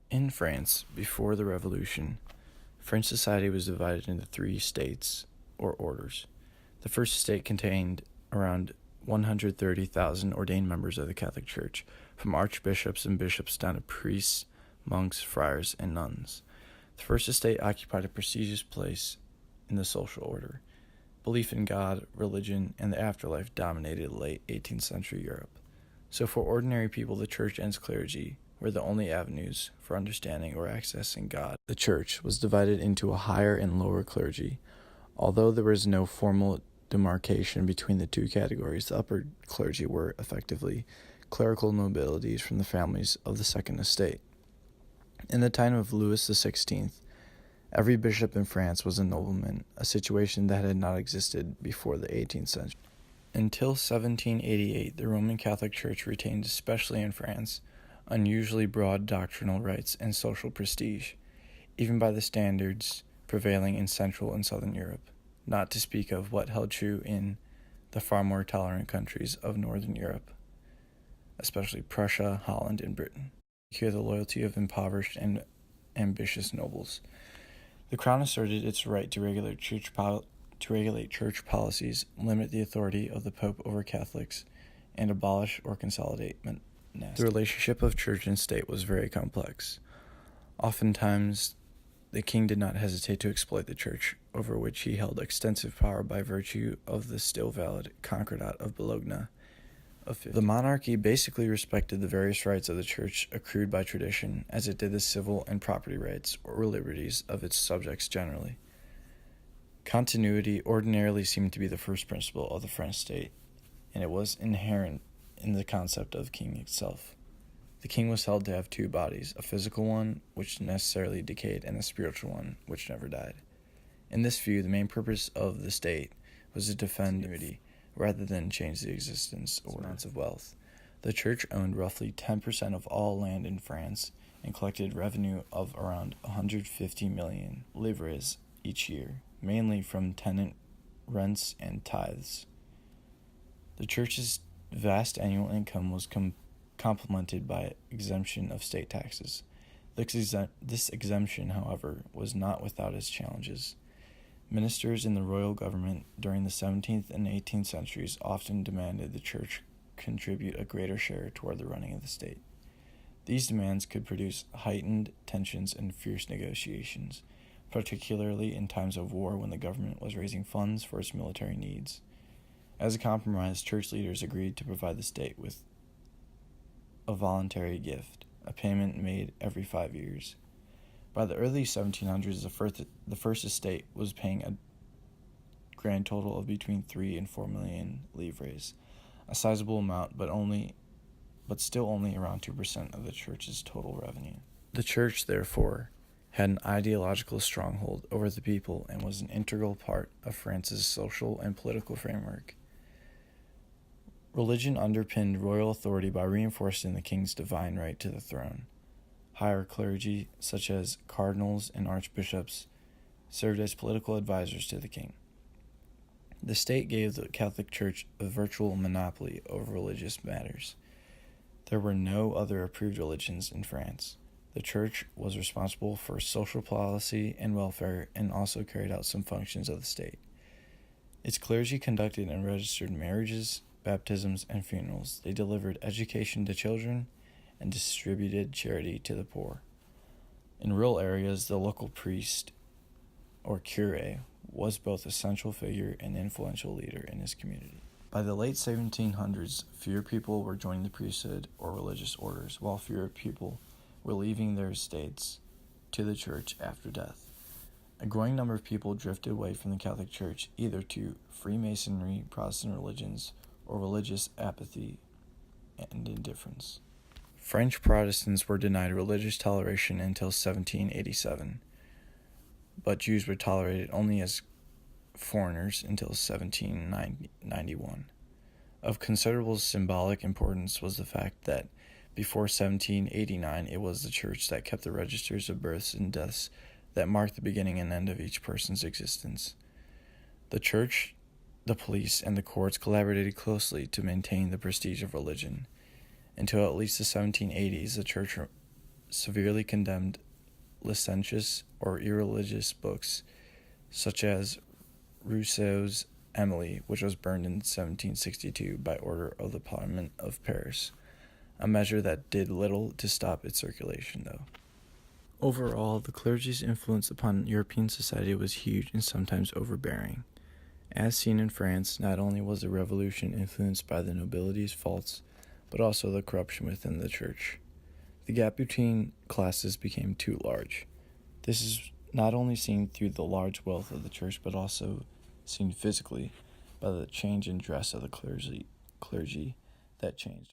In France, before the Revolution, French society was divided into three states, or orders. The first estate contained around 130,000 ordained members of the Catholic Church, from archbishops and bishops down to priests, monks, friars, and nuns. The first estate occupied a prestigious place in the social order. Belief in God, religion, and the afterlife dominated late 18th century Europe. So for ordinary people, the church and its clergy were the only avenues for understanding or accessing God. The church was divided into a higher and lower clergy. Although there was no formal demarcation between the two categories, the upper clergy were effectively clerical nobilities from the families of the Second Estate. In the time of Louis XVI, every bishop in France was a nobleman, a situation that had not existed before the 18th century. Until 1788, the Roman Catholic Church retained, especially in France, unusually broad doctrinal rights and social prestige, even by the standards prevailing in Central and Southern Europe, not to speak of what held true in the far more tolerant countries of Northern Europe, especially Prussia, Holland, and Britain. Secure the loyalty of impoverished and ambitious nobles. The Crown asserted its right to regulate church policies, limit the authority of the Pope over Catholics, and abolish or consolidate monastics. The relationship of church and state was very complex. Oftentimes, the king did not hesitate to exploit the church, over which he held extensive power by virtue of the still valid Concordat of Bologna. The monarchy basically respected the various rights of the church accrued by tradition, as it did the civil and property rights or liberties of its subjects generally. Continuity ordinarily seemed to be the first principle of the French state, and it was inherent in the concept of king itself. The king was held to have two bodies, a physical one, which necessarily decayed, and a spiritual one, which never died. In this view, the main purpose of the state was to defend unity, rather than change the existence or amounts of wealth. The church owned roughly 10% of all land in France and collected revenue of around 150 million livres each year, mainly from tenant rents and tithes. The church's vast annual income was complemented by exemption of state taxes. This exemption, however, was not without its challenges. Ministers in the royal government during the 17th and 18th centuries often demanded the church contribute a greater share toward the running of the state. These demands could produce heightened tensions and fierce negotiations, particularly in times of war when the government was raising funds for its military needs. As a compromise, church leaders agreed to provide the state with a voluntary gift, a payment made every 5 years. By the early 1700s, the first estate was paying a grand total of between 3 and 4 million livres, a sizable amount, but still only around 2% of the church's total revenue. The church, therefore, had an ideological stronghold over the people and was an integral part of France's social and political framework. Religion underpinned royal authority by reinforcing the king's divine right to the throne. Higher clergy, such as cardinals and archbishops, served as political advisors to the king. The state gave the Catholic Church a virtual monopoly over religious matters. There were no other approved religions in France. The church was responsible for social policy and welfare and also carried out some functions of the state. Its clergy conducted and registered marriages, baptisms, and funerals. They delivered education to children and distributed charity to the poor. In rural areas, the local priest, or cure, was both a central figure and influential leader in his community. By the late 1700s, fewer people were joining the priesthood or religious orders, while fewer people were leaving their estates to the church after death. A growing number of people drifted away from the Catholic Church, either to Freemasonry, Protestant religions, or religious apathy and indifference. French Protestants were denied religious toleration until 1787, but Jews were tolerated only as foreigners until 1791. Of considerable symbolic importance was the fact that before 1789 it was the church that kept the registers of births and deaths that marked the beginning and end of each person's existence. The church, the police, and the courts collaborated closely to maintain the prestige of religion. Until at least the 1780s, the church severely condemned licentious or irreligious books, such as Rousseau's Emily, which was burned in 1762 by order of the Parliament of Paris, a measure that did little to stop its circulation, though. Overall, the clergy's influence upon European society was huge and sometimes overbearing. As seen in France, not only was the revolution influenced by the nobility's faults, but also the corruption within the church. The gap between classes became too large. This is not only seen through the large wealth of the church, but also seen physically by the change in dress of the clergy that changed.